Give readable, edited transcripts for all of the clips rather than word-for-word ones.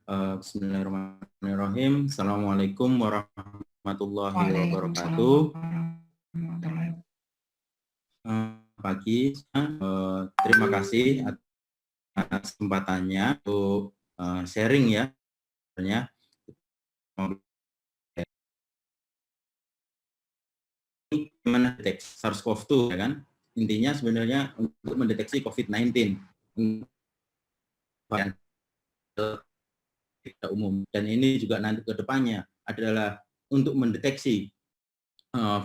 Bismillahirrahmanirrahim. Assalamualaikum warahmatullahi Waalaikumsalam wabarakatuh. warahmatullahi Pagi, terima kasih atas kesempatannya untuk sharing ya. Sebenarnya gimana deteksi SARS-CoV-2 ya kan? Intinya sebenarnya untuk mendeteksi COVID-19 varian umum, dan ini juga nanti ke depannya adalah untuk mendeteksi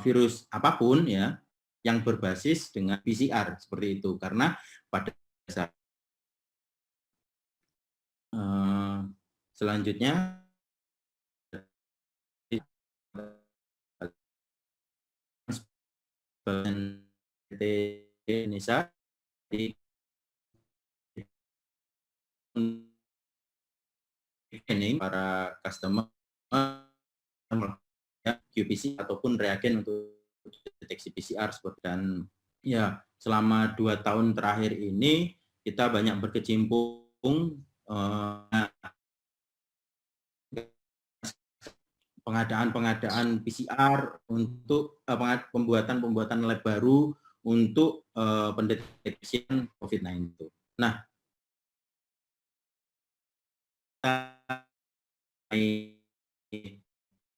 virus apapun ya yang berbasis dengan PCR seperti itu, karena pada saat selanjutnya Indonesia di training para customer ya, QPC ataupun reagen untuk deteksi PCR seperti, dan ya selama 2 tahun terakhir ini kita banyak berkecimpung pengadaan PCR untuk pembuatan lab baru untuk pendeteksian COVID-19. Nah,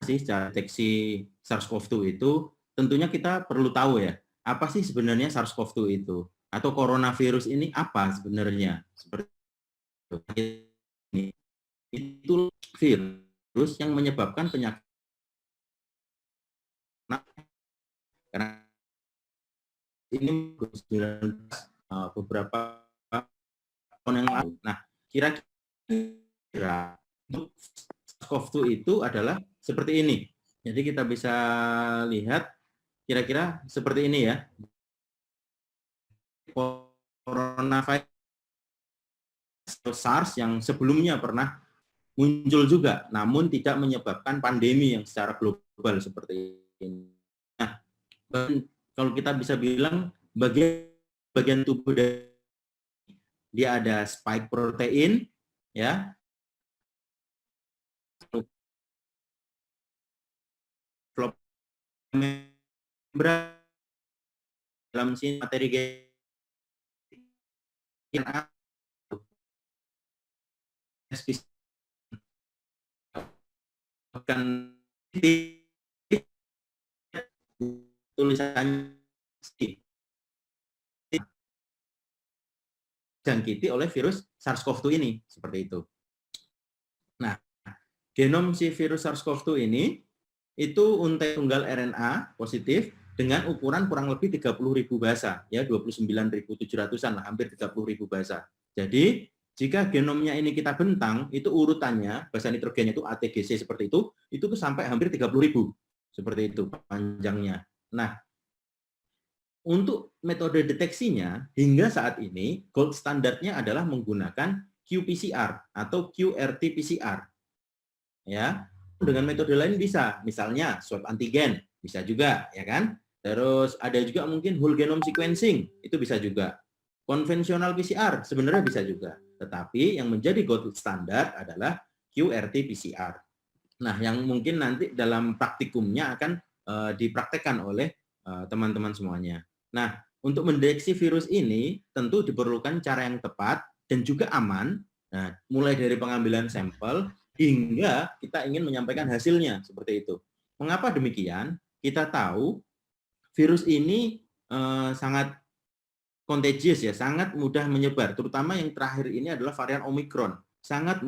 secara deteksi SARS-CoV-2 itu tentunya kita perlu tahu ya, apa sih sebenarnya SARS-CoV-2 itu, atau coronavirus ini apa sebenarnya. Seperti itu virus yang menyebabkan penyakit, karena ini beberapa tahun yang lalu. Nah, kira-kira SARS-CoV-2 itu adalah seperti ini. Jadi kita bisa lihat kira-kira seperti ini ya. Coronavirus SARS yang sebelumnya pernah muncul juga, namun tidak menyebabkan pandemi yang secara global seperti ini. Nah, kalau kita bisa bilang bagian tubuh dia ada spike protein, ya, membran dalam sini materi genetik akan tulisannya dijangkiti oleh virus SARS-CoV-2 ini, seperti itu. Nah, genom si virus SARS-CoV-2 ini itu untai tunggal RNA positif dengan ukuran kurang lebih 30.000 basa, ya 29.700-an lah, hampir 30.000 basa. Jadi, jika genomnya ini kita bentang, itu urutannya, basa nitrogennya itu ATGC seperti itu tuh sampai hampir 30.000. Seperti itu panjangnya. Nah, untuk metode deteksinya, hingga saat ini, gold standarnya adalah menggunakan qPCR atau QRT-PCR. Ya, dengan metode lain bisa, misalnya swab antigen, bisa juga, ya kan? Terus ada juga mungkin whole genome sequencing, itu bisa juga. Konvensional PCR sebenarnya bisa juga. Tetapi yang menjadi gold standar adalah QRT-PCR. Nah, yang mungkin nanti dalam praktikumnya akan dipraktekkan oleh teman-teman semuanya. Nah, untuk mendeteksi virus ini tentu diperlukan cara yang tepat dan juga aman. Nah, mulai dari pengambilan sampel hingga kita ingin menyampaikan hasilnya seperti itu. Mengapa demikian? Kita tahu virus ini sangat contagious ya, sangat mudah menyebar. Terutama yang terakhir ini adalah varian Omicron, sangat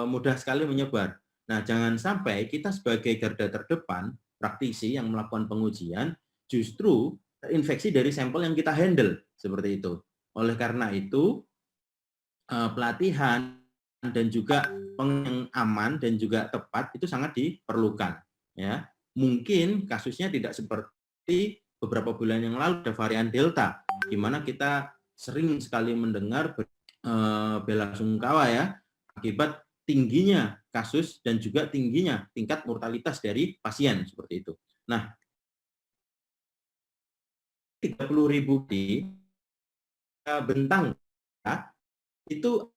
mudah sekali menyebar. Nah, jangan sampai kita sebagai garda terdepan, praktisi yang melakukan pengujian, justru terinfeksi dari sampel yang kita handle, seperti itu. Oleh karena itu, pelatihan dan juga yang aman dan juga tepat itu sangat diperlukan. Ya, mungkin kasusnya tidak seperti beberapa bulan yang lalu ada varian Delta, di mana kita sering sekali mendengar bela sungkawa ya akibat tingginya kasus dan juga tingginya tingkat mortalitas dari pasien seperti itu. Nah, 30.000 di bentang ya, itu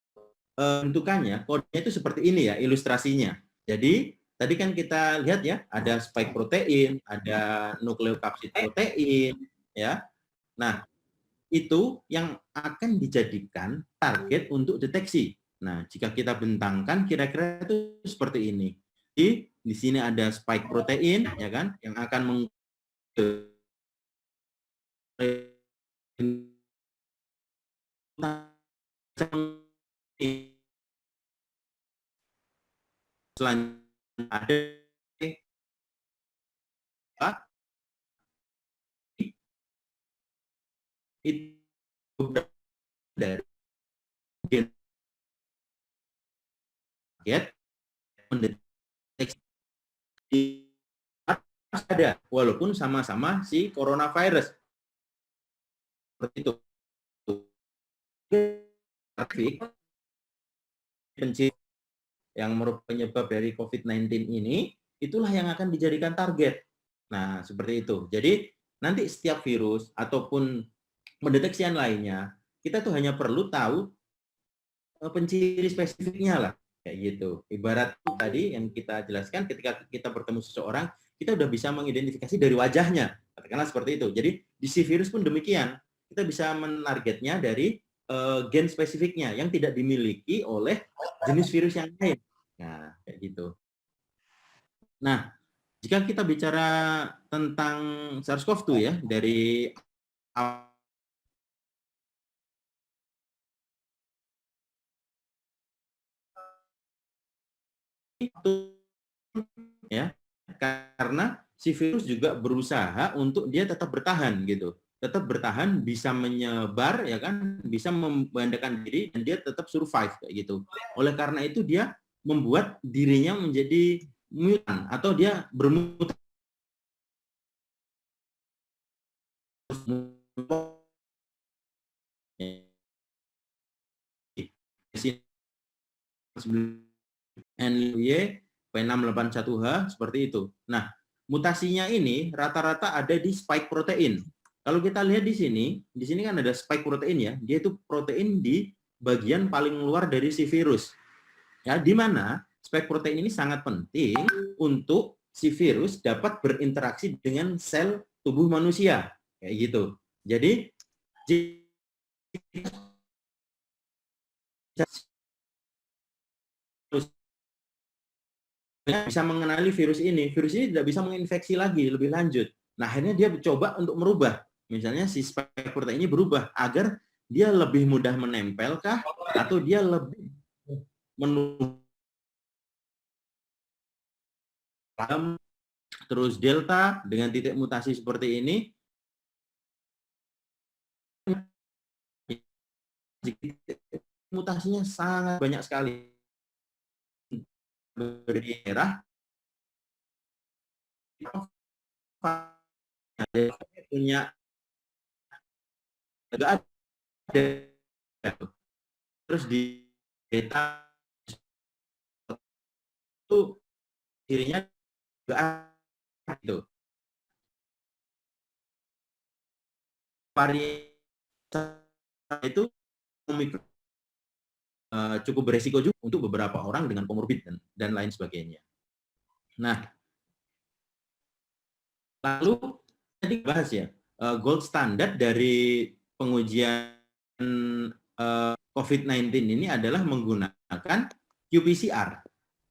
bentukannya, kodenya itu seperti ini ya, ilustrasinya. Jadi, tadi kan kita lihat ya, ada spike protein, ada nukleokapsid protein, ya. Nah, itu yang akan dijadikan target untuk deteksi. Nah, jika kita bentangkan, kira-kira itu seperti ini. Di sini ada spike protein, ya kan, yang akan selanjutnya ada itu dari gen target mendeteksi ada walaupun sama-sama si coronavirus seperti itu. Pencipta yang merupakan penyebab dari COVID-19 ini, itulah yang akan dijadikan target. Nah, seperti itu. Jadi, nanti setiap virus ataupun pendeteksian lainnya, kita tuh hanya perlu tahu penciri spesifiknya lah. Kayak gitu. Ibarat tadi yang kita jelaskan, ketika kita bertemu seseorang, kita udah bisa mengidentifikasi dari wajahnya. Katakanlah seperti itu. Jadi, di si virus pun demikian. Kita bisa menargetnya dari gen spesifiknya yang tidak dimiliki oleh jenis virus yang lain. Nah, kayak gitu. Nah, jika kita bicara tentang SARS-CoV-2 ya, dari itu ya, karena si virus juga berusaha untuk dia tetap bertahan gitu. Tetap bertahan, bisa menyebar ya kan, bisa membandakan diri dan dia tetap survive kayak gitu. Oleh karena itu dia membuat dirinya menjadi mutan atau dia bermutasi NY P681H seperti itu. Nah, mutasinya ini rata-rata ada di spike protein. Kalau kita lihat di sini kan ada spike protein ya. Dia itu protein di bagian paling luar dari si virus. Ya, di mana spike protein ini sangat penting untuk si virus dapat berinteraksi dengan sel tubuh manusia. Kayak gitu. Jadi bisa mengenali virus ini tidak bisa menginfeksi lagi lebih lanjut. Nah, akhirnya dia coba untuk merubah. Misalnya si spike protein ini berubah agar dia lebih mudah menempelkah atau dia lebih menurut terus delta dengan titik mutasi seperti ini mutasinya sangat banyak sekali dari daerah punya nggak ada terus di data itu dirinya nggak ada gitu. Varian itu cukup beresiko juga untuk beberapa orang dengan komorbid dan lain sebagainya. Nah, lalu tadi bahas ya, gold standard dari pengujian COVID-19 ini adalah menggunakan qPCR,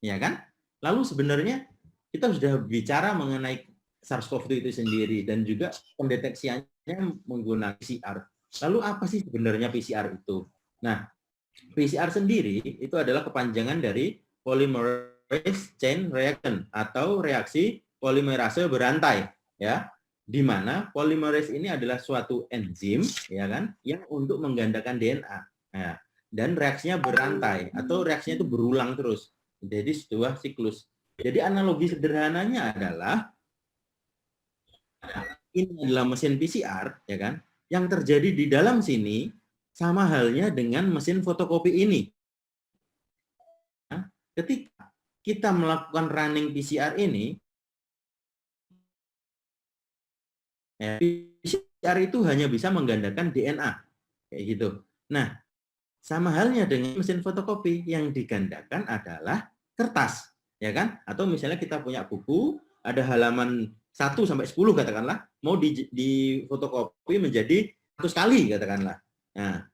ya kan? Lalu sebenarnya kita sudah bicara mengenai SARS-CoV-2 itu sendiri dan juga pendeteksiannya menggunakan PCR. Lalu apa sih sebenarnya PCR itu? Nah, PCR sendiri itu adalah kepanjangan dari polymerase chain reaction atau reaksi polimerase berantai, ya. Di mana polymerase ini adalah suatu enzim, ya kan, yang untuk menggandakan DNA. Nah, dan reaksinya berantai atau reaksinya itu berulang terus. Jadi sebuah siklus. Jadi analogi sederhananya adalah ini adalah mesin PCR, ya kan, yang terjadi di dalam sini sama halnya dengan mesin fotokopi ini. Nah, ketika kita melakukan running PCR ini, ya, PCR itu hanya bisa menggandakan DNA, kayak gitu. Nah, sama halnya dengan mesin fotokopi, yang digandakan adalah kertas, ya kan? Atau misalnya kita punya buku, ada halaman 1 sampai 10 katakanlah, mau di fotokopi menjadi 100 kali katakanlah. Nah,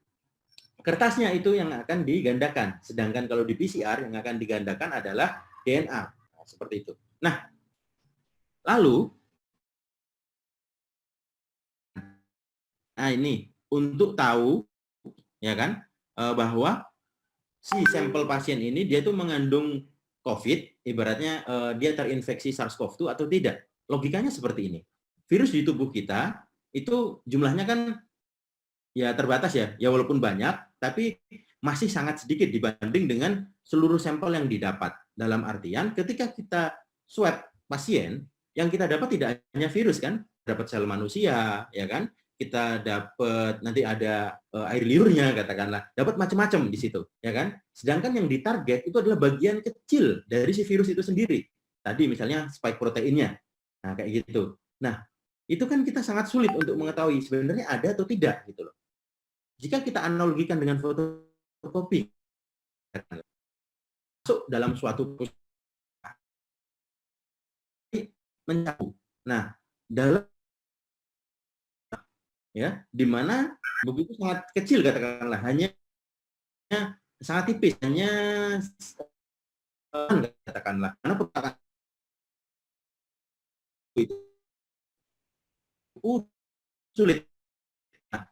kertasnya itu yang akan digandakan. Sedangkan kalau di PCR yang akan digandakan adalah DNA. Nah, seperti itu. Nah, lalu ini untuk tahu ya kan bahwa si sampel pasien ini dia tuh mengandung COVID, ibaratnya dia terinfeksi SARS-CoV-2 atau tidak. Logikanya seperti ini. Virus di tubuh kita itu jumlahnya kan ya terbatas ya, ya walaupun banyak, tapi masih sangat sedikit dibanding dengan seluruh sampel yang didapat. Dalam artian ketika kita swab pasien, yang kita dapat tidak hanya virus kan, dapat sel manusia, ya kan, kita dapat nanti ada air liurnya katakanlah, dapat macam-macam di situ, ya kan. Sedangkan yang ditarget itu adalah bagian kecil dari si virus itu sendiri. Tadi misalnya spike proteinnya, nah kayak gitu. Nah itu kan kita sangat sulit untuk mengetahui sebenarnya ada atau tidak gitu loh. Jika kita analogikan dengan fotokopi, masuk dalam suatu mencakup. Nah, dalam ya, di mana buku itu sangat kecil katakanlah, hanya sangat tipis, hanya katakanlah, karena perpustakaan itu sulit. Nah,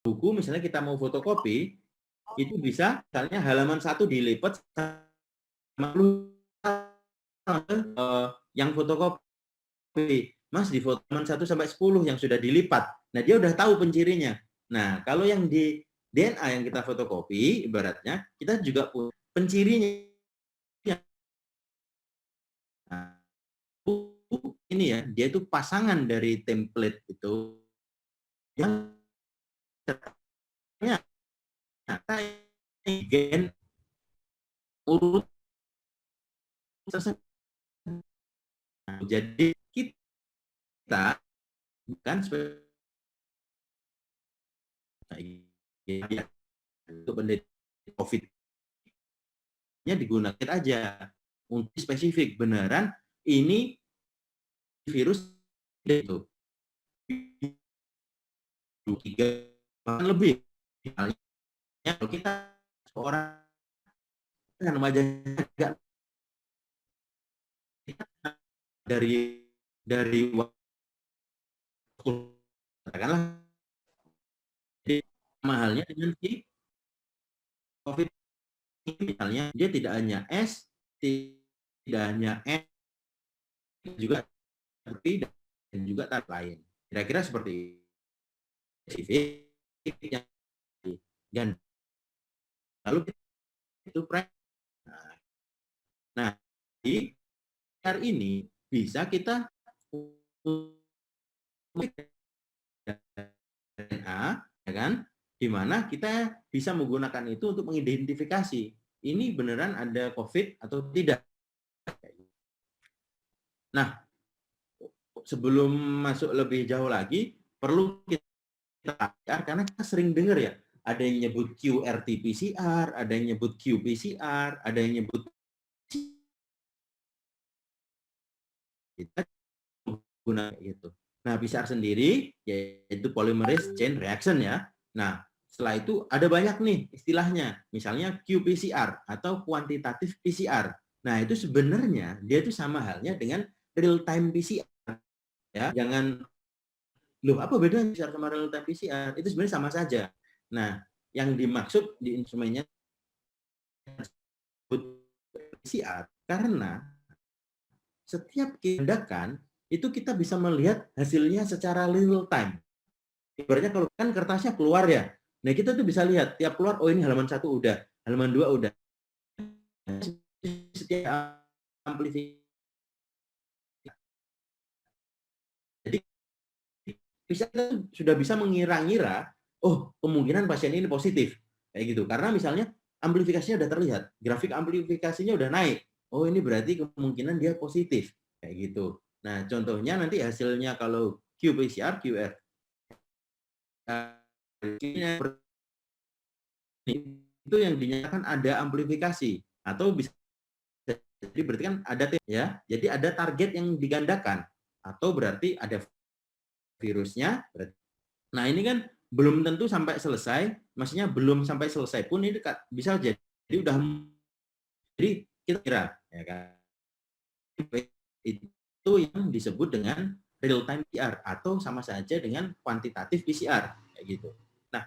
buku misalnya kita mau fotokopi, itu bisa misalnya halaman 1 dilipat sama yang fotokopi. Mas di halaman 1 sampai 10 yang sudah dilipat. Nah, dia udah tahu pencirinya. Nah, kalau yang di DNA yang kita fotokopi, ibaratnya kita juga punya pencirinya. Nah, ini ya, dia itu pasangan dari template itu yang ternyata gen urut tersebut. Nah, jadi kita bukan untuk penelitian COVID-nya digunakan aja untuk spesifik beneran ini virus itu 3 bahkan lebih. Misalnya kalau kita seorang dengan wajah dari waktu katakanlah jadi mahalnya dengan si COVID misalnya dia tidak hanya S, tidak hanya N, juga tapi dan juga tahap lain. Kira-kira seperti spesifik yang dan lalu itu nah di R ini bisa kita DNA, ya kan? Di mana kita bisa menggunakan itu untuk mengidentifikasi ini beneran ada COVID atau tidak. Nah, sebelum masuk lebih jauh lagi, perlu kita karena kita sering dengar ya, ada yang nyebut QRT-PCR, ada yang nyebut qPCR, ada yang nyebut kita guna gitu. Nah, PCR sendiri yaitu polymerase chain reaction ya. Nah, setelah itu ada banyak nih istilahnya, misalnya qPCR atau kuantitatif PCR. Nah, itu sebenarnya dia itu sama halnya dengan real time PCR ya. Jangan loh apa bedanya PCR sama real time PCR? Itu sebenarnya sama saja. Nah, yang dimaksud di instrumennya PCR karena setiap tindakan itu kita bisa melihat hasilnya secara real time. Ibaratnya kalau kan kertasnya keluar ya, nah kita tuh bisa lihat tiap keluar, oh ini halaman 1 udah, halaman 2 udah. Setiap amplifikasi. Jadi kita sudah bisa mengira-ngira, oh kemungkinan pasien ini positif, kayak gitu. Karena misalnya amplifikasinya udah terlihat, grafik amplifikasinya udah naik, oh ini berarti kemungkinan dia positif, kayak gitu. Nah contohnya nanti hasilnya kalau qPCR, QR itu yang dinyatakan ada amplifikasi atau bisa jadi berarti kan ada ya. Jadi ada target yang digandakan atau berarti ada virusnya. Nah, ini kan belum tentu sampai selesai, maksudnya belum sampai selesai pun ini bisa jadi udah jadi kita kira ya kan itu yang disebut dengan real time PCR atau sama saja dengan kuantitatif PCR kayak gitu. Nah,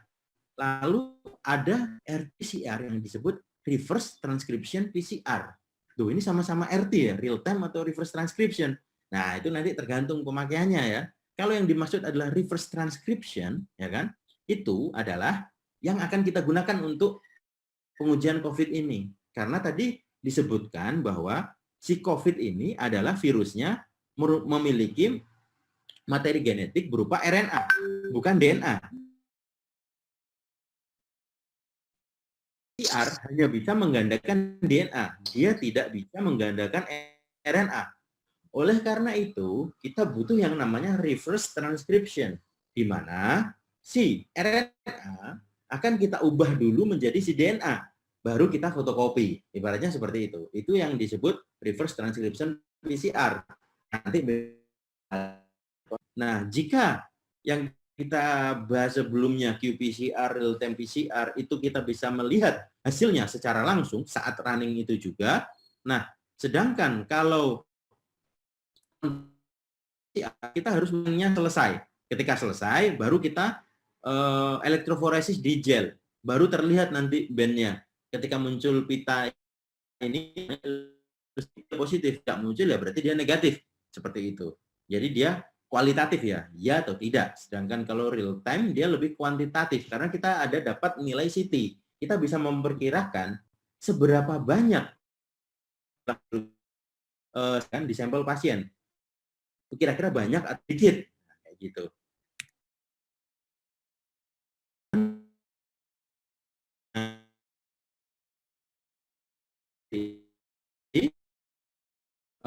lalu ada RT-PCR yang disebut reverse transcription PCR. Tuh, ini sama-sama RT ya, real time atau reverse transcription. Nah, itu nanti tergantung pemakaiannya ya. Kalau yang dimaksud adalah reverse transcription, ya kan? Itu adalah yang akan kita gunakan untuk pengujian COVID ini. Karena tadi disebutkan bahwa si COVID ini adalah virusnya memiliki materi genetik berupa RNA, bukan DNA. PCR hanya bisa menggandakan DNA, dia tidak bisa menggandakan RNA. Oleh karena itu, kita butuh yang namanya reverse transcription, di mana si RNA akan kita ubah dulu menjadi si DNA, baru kita fotokopi. Ibaratnya seperti itu. Itu yang disebut reverse transcription PCR. Nanti nah, jika yang kita bahas sebelumnya qPCR, real time PCR, itu kita bisa melihat hasilnya secara langsung saat running itu juga. Nah, sedangkan kalau kita harus menunggunya selesai. Ketika selesai, baru kita elektroforesis di gel. Baru terlihat nanti bandnya. Ketika muncul pita ini positif, tidak muncul ya berarti dia negatif. Seperti itu. Jadi dia kualitatif ya, ya atau tidak. Sedangkan kalau real time dia lebih kuantitatif karena kita ada dapat nilai CT. Kita bisa memperkirakan seberapa banyak kan di sampel pasien. Kira-kira banyak atau sedikit. Nah, kayak gitu. Jadi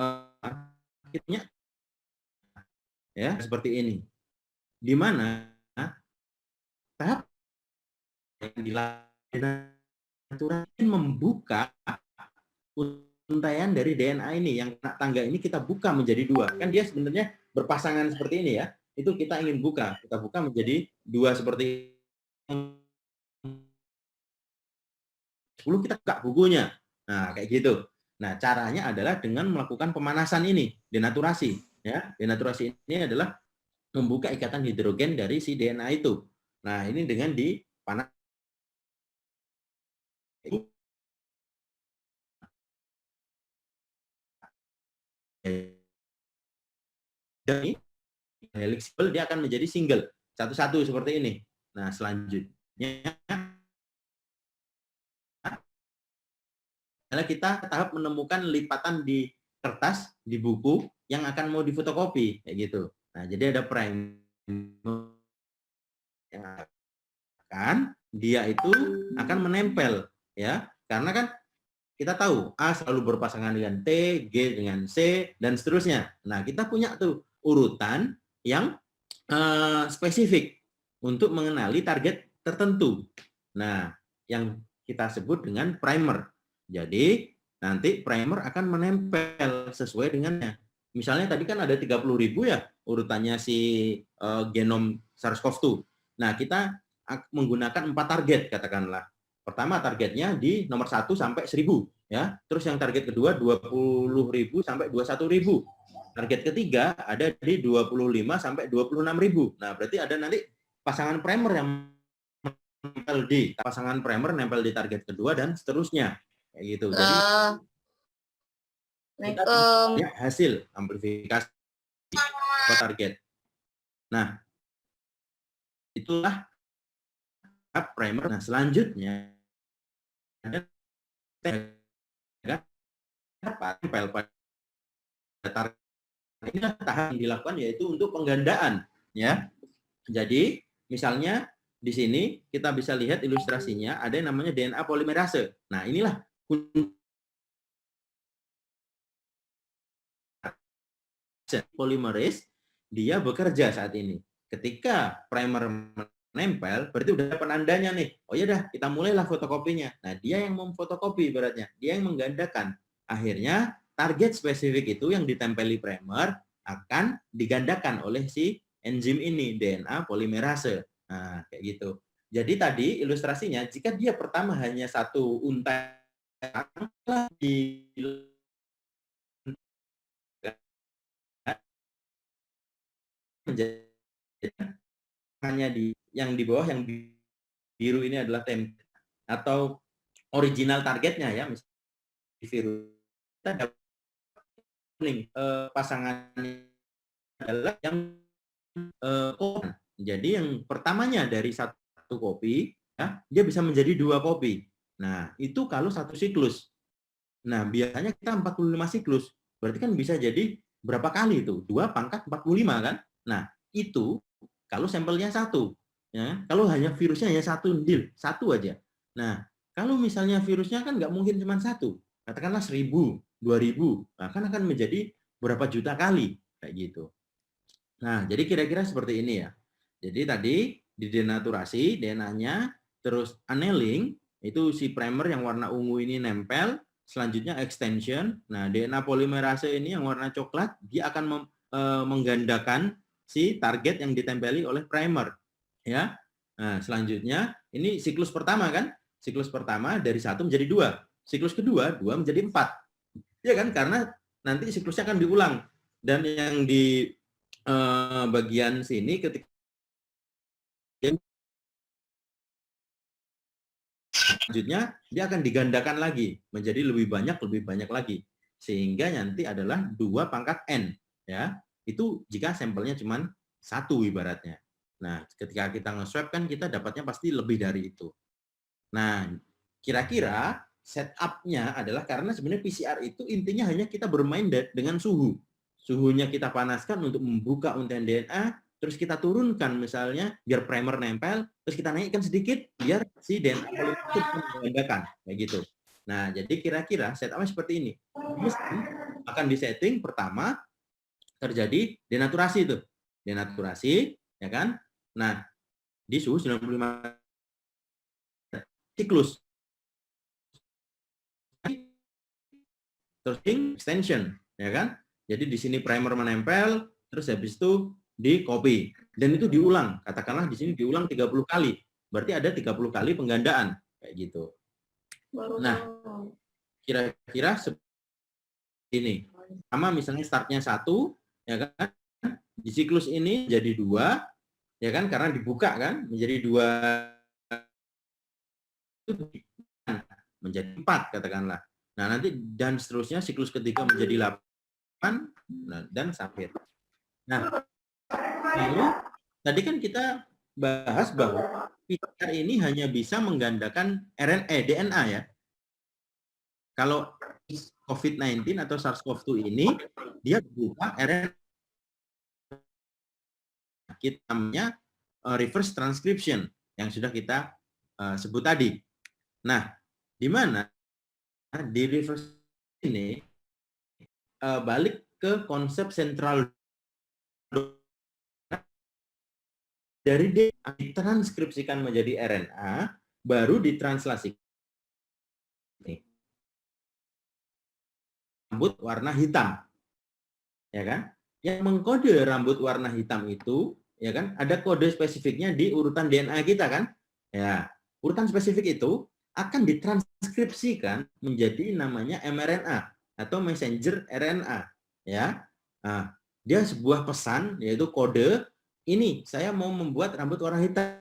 akhirnya ya seperti ini. Di mana tahap yang dilakukan membuka untaian dari DNA ini yang kena tangga ini kita buka menjadi dua. Kan dia sebenarnya berpasangan seperti ini ya. Itu kita ingin buka. Kita buka menjadi dua seperti 10 kita buka bukunya. Nah, kayak gitu. Nah, caranya adalah dengan melakukan pemanasan ini, denaturasi. Ya, denaturasi ini adalah membuka ikatan hidrogen dari si DNA itu. Nah, ini dengan dipanas. Dan helix dia akan menjadi single, satu-satu seperti ini. Nah, selanjutnya adalah kita tahap menemukan lipatan di kertas, di buku yang akan mau difotokopi, kayak gitu. Nah, jadi ada primer yang akan dia itu akan menempel, ya, karena kan kita tahu A selalu berpasangan dengan T, G dengan C, dan seterusnya. Nah, kita punya tuh urutan yang spesifik untuk mengenali target tertentu. Nah, yang kita sebut dengan primer. Jadi, nanti primer akan menempel sesuai dengannya. Misalnya tadi kan ada 30.000 ya urutannya si genom SARS-CoV-2. Nah, kita menggunakan 4 target katakanlah. Pertama targetnya di nomor 1 sampai 1000 ya. Terus yang target kedua 20.000 sampai 21.000. Target ketiga ada di 25 sampai 26.000. Nah, berarti ada nanti pasangan primer yang nempel di pasangan primer nempel di target kedua dan seterusnya. Kayak gitu. Jadi kita punya hasil amplifikasi target. Nah, itulah primer. Nah, selanjutnya ada tempel pada target. Ini tahap yang dilakukan yaitu untuk penggandaan, ya. Jadi, misalnya di sini kita bisa lihat ilustrasinya ada yang namanya DNA polimerase. Nah, inilah polimerase dia bekerja saat ini. Ketika primer nempel, berarti udah penandanya nih. Oh ya dah, kita mulailah fotokopinya. Nah, dia yang memfotokopi ibaratnya, dia yang menggandakan. Akhirnya target spesifik itu yang ditempeli primer akan digandakan oleh si enzim ini, DNA polimerase. Nah, kayak gitu. Jadi tadi ilustrasinya, jika dia pertama hanya satu untai di menjadi hanya di yang di bawah yang biru ini adalah template atau original targetnya ya, misalnya di virus kita dapat pasangannya adalah yang kopi. Jadi yang pertamanya dari satu kopi, ya, dia bisa menjadi 2 kopi. Nah, itu kalau satu siklus. Nah, biasanya kita 45 siklus. Berarti kan bisa jadi berapa kali itu? 2 pangkat 45 kan? Nah, itu kalau sampelnya satu. Ya, kalau hanya virusnya hanya satu ndil, satu aja. Nah, kalau misalnya virusnya kan nggak mungkin cuma satu. Katakanlah 1000, 2000. Nah, kan akan menjadi berapa juta kali kayak gitu. Nah, jadi kira-kira seperti ini ya. Jadi tadi di denaturasi, DNA-nya, terus annealing, itu si primer yang warna ungu ini nempel, selanjutnya extension. Nah, DNA polimerase ini yang warna coklat, dia akan menggandakan si target yang ditempeli oleh primer. Ya. Nah, selanjutnya, ini siklus pertama kan? Siklus pertama dari 1 menjadi 2. Siklus kedua, 2 menjadi 4. Ya kan? Karena nanti siklusnya akan diulang. Dan yang di bagian sini ketika selanjutnya dia akan digandakan lagi menjadi lebih banyak lagi sehingga nanti adalah 2 pangkat n ya, itu jika sampelnya cuma satu ibaratnya. Nah, ketika kita nge-swab kan kita dapatnya pasti lebih dari itu. Nah, kira-kira setup-nya adalah karena sebenarnya PCR itu intinya hanya kita bermain dengan suhu. Suhunya kita panaskan untuk membuka untaian DNA, terus kita turunkan misalnya biar primer nempel, terus kita naikkan sedikit biar si DNA itu menggandakan kayak gitu. Nah, jadi kira-kira setup-nya seperti ini. Mesin akan disetting pertama terjadi denaturasi itu. Denaturasi, ya kan? Nah, di suhu 95 siklus. Terus extension, ya kan? Jadi di sini primer menempel, terus habis itu di copy. Dan itu diulang. Katakanlah di sini diulang 30 kali. Berarti ada 30 kali penggandaan. Kayak gitu. Nah, kira-kira seperti ini. Sama misalnya startnya 1, ya kan? Di siklus ini jadi 2, ya kan? Karena dibuka kan, menjadi 2 menjadi 4 katakanlah. Nah, nanti dan seterusnya siklus ketiga menjadi 8 dan sampai. Nah, lalu tadi kan kita bahas bahwa PCR ini hanya bisa menggandakan DNA ya. Kalau COVID-19 atau SARS-CoV-2 ini dia berupa RNA. Kita namanya reverse transcription yang sudah kita sebut tadi. Nah, di mana di reverse ini balik ke konsep sentral dari ditranskripsikan menjadi RNA, baru ditranslasikan rambut warna hitam, ya kan? Yang mengkode rambut warna hitam itu, ya kan? Ada kode spesifiknya di urutan DNA kita kan? Ya, urutan spesifik itu akan ditranskripsikan menjadi namanya mRNA atau messenger RNA, ya. Nah, dia sebuah pesan yaitu kode ini saya mau membuat rambut warna hitam,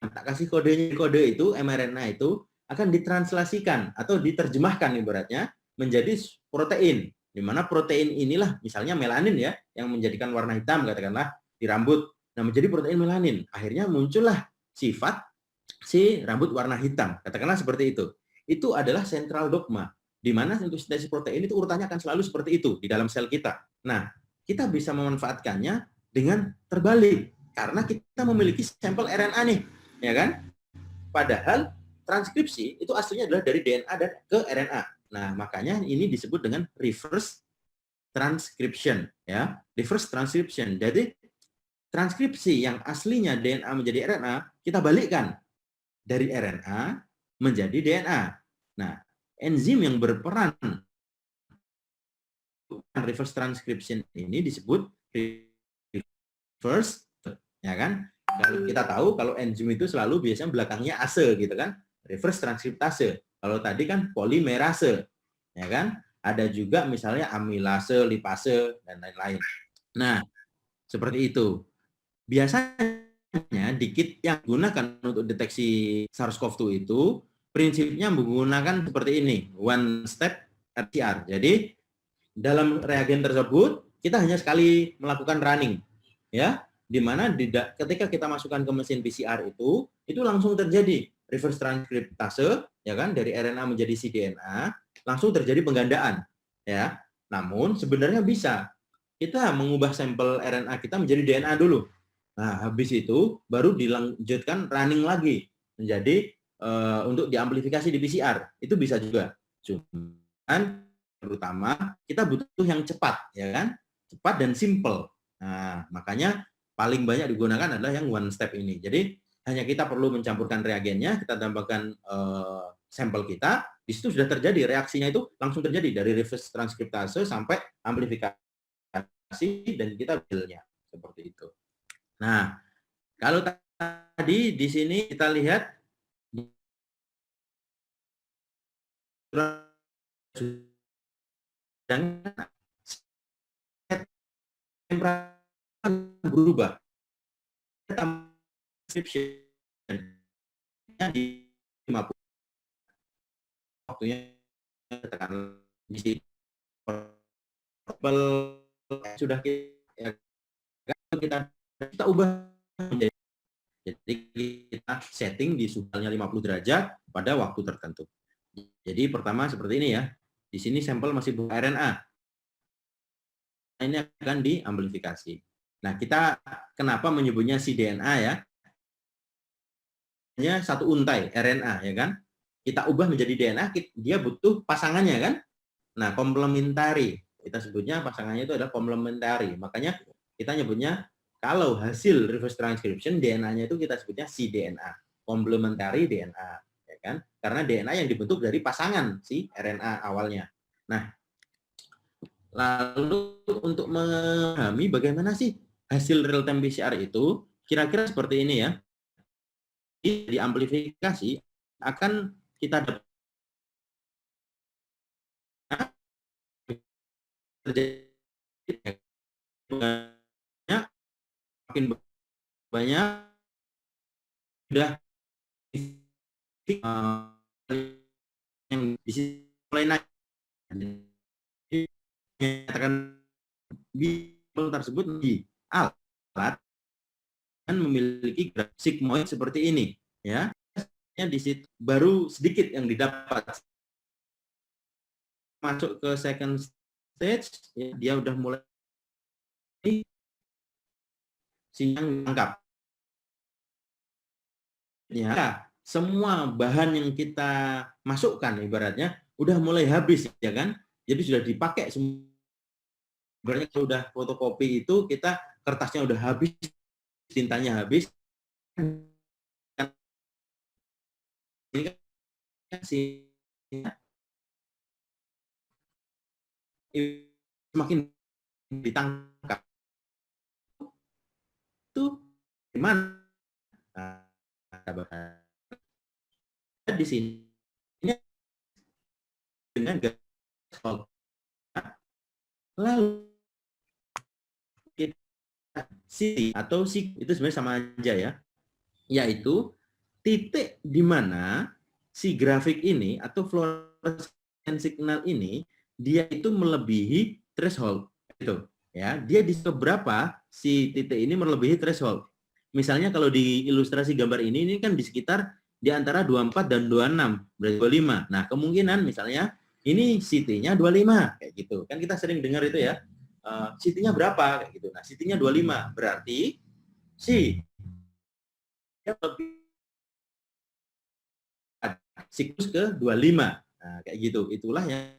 tak kasih kode itu mRNA itu akan ditranslasikan atau diterjemahkan ibaratnya menjadi protein, di mana protein inilah misalnya melanin ya yang menjadikan warna hitam katakanlah di rambut. Nah, menjadi protein melanin. Akhirnya muncullah sifat si rambut warna hitam. Katakanlah seperti itu. Itu adalah sentral dogma di mana untuk sintesis protein itu urutannya akan selalu seperti itu di dalam sel kita. Nah, kita bisa memanfaatkannya dengan terbalik karena kita memiliki sampel RNA nih, ya kan? Padahal transkripsi itu aslinya adalah dari DNA dan ke RNA. Nah, makanya ini disebut dengan reverse transcription, ya. Reverse transcription. Jadi transkripsi yang aslinya DNA menjadi RNA, kita balikkan dari RNA menjadi DNA. Nah, enzim yang berperan reverse transcription ini disebut reverse, ya kan? Kalau kita tahu kalau enzim itu selalu biasanya belakangnya ase gitu kan, reverse transkriptase. Kalau tadi kan polimerase, ya kan? Ada juga misalnya amilase, lipase dan lain-lain. Nah, seperti itu. Biasanya di kit yang digunakan untuk deteksi SARS-CoV-2 itu prinsipnya menggunakan seperti ini, one step PCR. Jadi dalam reagen tersebut kita hanya sekali melakukan running, ya, di mana ketika kita masukkan ke mesin PCR itu langsung terjadi reverse transkriptase, ya kan, dari RNA menjadi cDNA, langsung terjadi penggandaan, ya. Namun sebenarnya bisa kita mengubah sampel RNA kita menjadi DNA dulu. Nah, habis itu baru dilanjutkan running lagi menjadi untuk diamplifikasi di PCR. Itu bisa juga. Cuman terutama kita butuh yang cepat, ya kan? Cepat dan simple. Nah, makanya paling banyak digunakan adalah yang one step ini. Jadi hanya kita perlu mencampurkan reagennya, kita tambahkan sampel kita, di situ sudah terjadi reaksinya itu langsung terjadi dari reverse transkriptase sampai amplifikasi dan kita hasilnya seperti itu. Nah, kalau tadi di sini kita lihat berubah. Di 50 waktunya tekan di sini sudah kita ubah menjadi, jadi kita setting di suhunya 50 derajat pada waktu tertentu. Jadi pertama seperti ini ya. Di sini sampel masih RNA. Ini akan diamplifikasi. Nah, kita kenapa menyebutnya cDNA ya? Hanya satu untai RNA ya kan? Kita ubah menjadi DNA, dia butuh pasangannya kan? Nah, komplementari. Kita sebutnya pasangannya itu adalah komplementari. Makanya kita nyebutnya kalau hasil reverse transcription DNA-nya itu kita sebutnya cDNA, komplementari DNA, ya kan? Karena DNA yang dibentuk dari pasangan si RNA awalnya. Nah, lalu untuk memahami bagaimana sih hasil real time PCR itu, kira-kira seperti ini ya. Di amplifikasi akan kita dapat terjadi banyak, makin banyak sudah yang di sini mulai naik, menyatakan bimbel tersebut di alat dan memiliki sigmoid seperti ini, ya. Di situ baru sedikit yang didapat, masuk ke second stage, ya, dia udah mulai sinyal tangkap. Ya, semua bahan yang kita masukkan ibaratnya udah mulai habis, ya kan? Jadi sudah dipakai semua. Ibaratnya kalau udah fotokopi itu kita kertasnya udah habis, tintanya habis. Ini kan semakin ditangkap itu gimana? Nah, di sini dengan gaspol, lalu kita si atau si itu sebenarnya sama aja ya, yaitu titik di mana si grafik ini atau fluorescent signal ini dia itu melebihi threshold itu ya, dia di seberapa si titik ini melebihi threshold. Misalnya kalau di ilustrasi gambar ini kan di sekitar di antara 24 dan 26, berarti 25. Nah, kemungkinan misalnya ini CT-nya 25 kayak gitu. Kan kita sering dengar itu ya. CT-nya berapa kayak gitu. Nah, CT-nya 25 berarti si siklus ke 25. Nah, kayak gitu. Itulah yang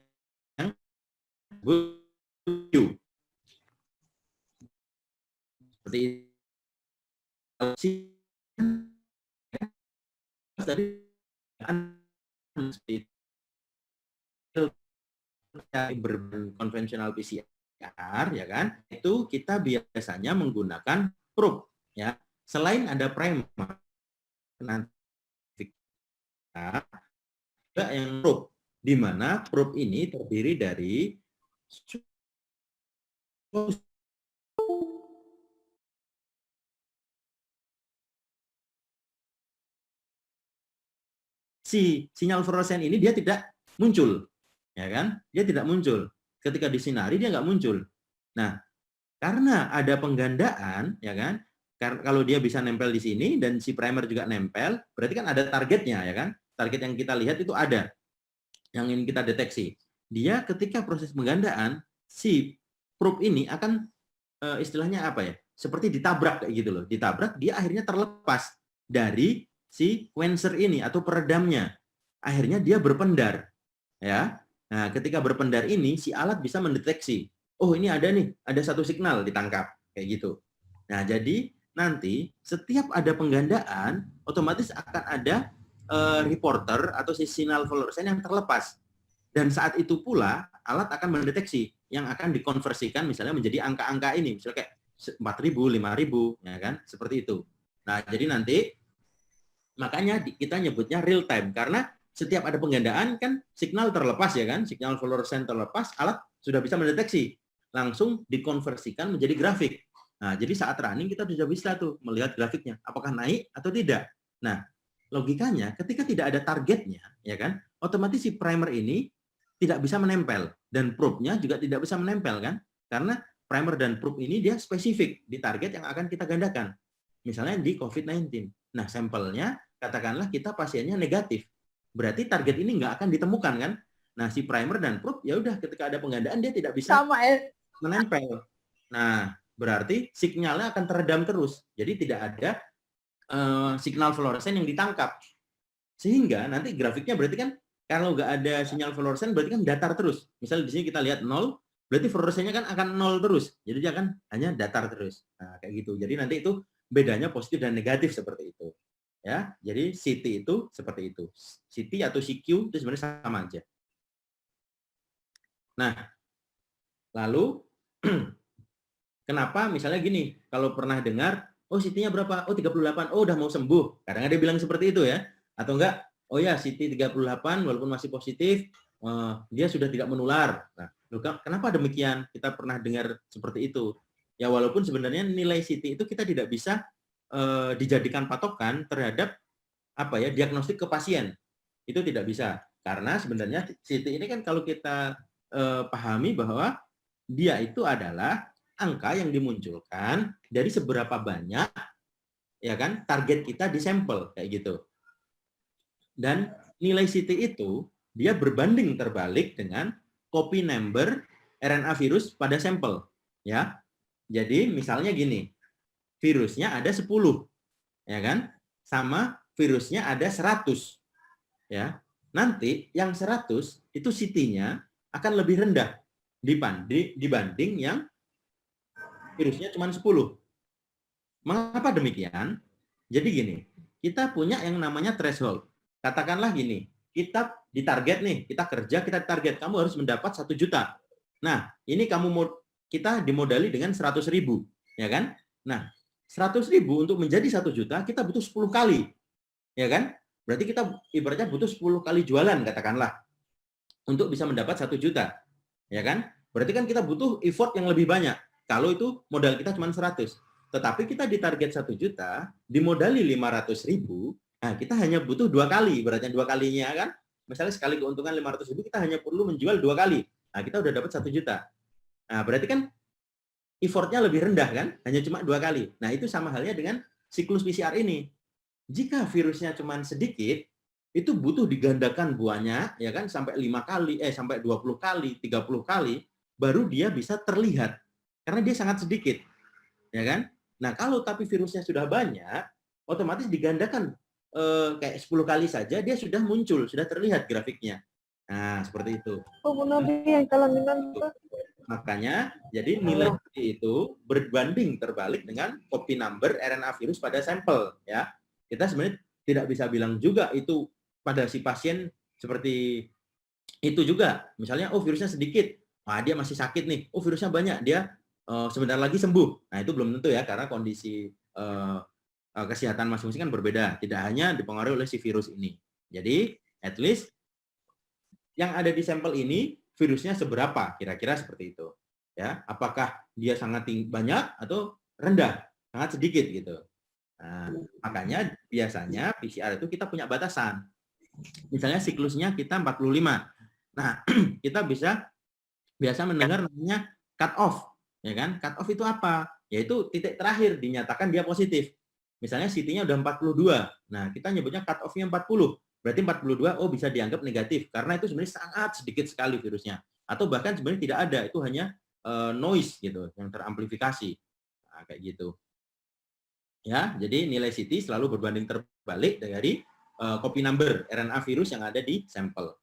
seperti si tadi konvensional PCR ya kan, itu kita biasanya menggunakan probe ya. Selain ada primer, nanti kita juga yang probe, di mana probe ini terdiri dari si sinyal fluoresen ini dia tidak muncul, ya kan? Dia tidak muncul. Ketika disinari dia nggak muncul. Nah, karena ada penggandaan, ya kan? Kalau dia bisa nempel di sini dan si primer juga nempel, berarti kan ada targetnya, ya kan? Target yang kita lihat itu ada, yang ingin kita deteksi. Dia ketika proses penggandaan, si probe ini akan istilahnya apa ya? Seperti ditabrak kayak gitu loh. Ditabrak, dia akhirnya terlepas dari si quencher ini atau peredamnya. Akhirnya dia berpendar, ya. Nah, ketika berpendar ini si alat bisa mendeteksi, oh ini ada nih, ada satu signal ditangkap kayak gitu. Nah, jadi nanti setiap ada penggandaan otomatis akan ada reporter atau si sinyal fluoresen yang terlepas. Dan saat itu pula alat akan mendeteksi yang akan dikonversikan misalnya menjadi angka-angka ini, misalnya kayak 4.000, 5.000, ya kan? Seperti itu. Nah, jadi nanti makanya kita nyebutnya real time karena setiap ada penggandaan kan signal terlepas ya kan, signal fluoresen terlepas, alat sudah bisa mendeteksi, langsung dikonversikan menjadi grafik. Nah, jadi saat running kita sudah bisa tuh melihat grafiknya, apakah naik atau tidak. Nah, logikanya ketika tidak ada targetnya, ya kan, otomatis si primer ini tidak bisa menempel dan probe-nya juga tidak bisa menempel kan, karena primer dan probe ini dia spesifik di target yang akan kita gandakan. Misalnya di COVID-19. Nah, sampelnya katakanlah kita pasiennya negatif. Berarti target ini nggak akan ditemukan kan? Nah, si primer dan probe ya udah ketika ada penggandaan dia tidak bisa menempel. Nah, berarti sinyalnya akan teredam terus. Jadi tidak ada signal fluoresen yang ditangkap. Sehingga nanti grafiknya berarti kan kalau nggak ada sinyal fluoresen berarti kan datar terus. Misalnya di sini kita lihat 0, berarti fluoresennya kan akan 0 terus. Jadi dia akan hanya datar terus. Nah, kayak gitu. Jadi nanti itu bedanya positif dan negatif seperti itu. Ya, jadi CT itu seperti itu. CT atau CQ itu sebenarnya sama aja. Nah, lalu kenapa misalnya gini, kalau pernah dengar, oh CT-nya berapa? Oh 38, oh udah mau sembuh. Kadang ada bilang seperti itu ya. Atau enggak, oh ya CT 38 walaupun masih positif, dia sudah tidak menular. Nah, kenapa demikian? Kita pernah dengar seperti itu. Ya walaupun sebenarnya nilai CT itu kita tidak bisa dijadikan patokan terhadap apa ya diagnostik ke pasien. Itu tidak bisa. Karena sebenarnya CT ini kan kalau kita pahami bahwa dia itu adalah angka yang dimunculkan dari seberapa banyak ya kan target kita di sampel kayak gitu. Dan nilai CT itu dia berbanding terbalik dengan copy number RNA virus pada sampel ya. Jadi misalnya gini, virusnya ada 10 ya kan? Sama virusnya ada 100 ya. Nanti yang 100 itu CT-nya akan lebih rendah dibanding yang virusnya cuma 10. Mengapa demikian? Jadi gini, kita punya yang namanya threshold. Katakanlah gini, kita ditarget nih, kita kerja, kita target, kamu harus mendapat 1 juta. Nah, ini kita dimodali dengan 100.000, ya kan? Nah, 100.000 untuk menjadi 1 juta, kita butuh 10 kali, ya kan? Berarti kita ibaratnya butuh 10 kali jualan, katakanlah, untuk bisa mendapat 1 juta, ya kan? Berarti kan kita butuh effort yang lebih banyak. Kalau itu modal kita cuma 100. Tetapi kita ditarget 1 juta, dimodali 500.000, nah kita hanya butuh 2 kali, ibaratnya 2 kalinya kan? Misalnya sekali keuntungan 500.000, kita hanya perlu menjual 2 kali. Nah, kita udah dapat 1 juta. Nah, berarti kan effortnya lebih rendah kan? Hanya cuma 2 kali. Nah, itu sama halnya dengan siklus PCR ini. Jika virusnya cuma sedikit, itu butuh digandakan banyak, ya kan? Sampai 5 kali, sampai 20 kali, 30 kali, baru dia bisa terlihat. Karena dia sangat sedikit. Ya kan? Nah, kalau tapi virusnya sudah banyak, otomatis digandakan kayak 10 kali saja, dia sudah muncul, sudah terlihat grafiknya. Nah, seperti itu. Oh, Bu Nabi yang kalau minum itu. Makanya, jadi nilai itu berbanding terbalik dengan copy number RNA virus pada sampel. Ya, kita sebenarnya tidak bisa bilang juga itu pada si pasien seperti itu juga. Misalnya, oh virusnya sedikit, dia masih sakit nih. Oh virusnya banyak, dia sebentar lagi sembuh. Nah itu belum tentu ya, karena kondisi kesehatan masing-masing kan berbeda. Tidak hanya dipengaruhi oleh si virus ini. Jadi, at least yang ada di sampel ini virusnya seberapa, kira-kira seperti itu. Ya, apakah dia sangat banyak atau rendah, sangat sedikit gitu. Nah, makanya biasanya PCR itu kita punya batasan. Misalnya siklusnya kita 45. Nah, kita biasa mendengar namanya cut off, ya kan? Cut off itu apa? Yaitu titik terakhir dinyatakan dia positif. Misalnya CT-nya udah 42. Nah, kita nyebutnya cut off-nya 40. Berarti 42 bisa dianggap negatif karena itu sebenarnya sangat sedikit sekali virusnya. Atau bahkan sebenarnya tidak ada, itu hanya noise gitu yang teramplifikasi. Nah, kayak gitu. Ya, jadi nilai CT selalu berbanding terbalik dari copy number RNA virus yang ada di sampel.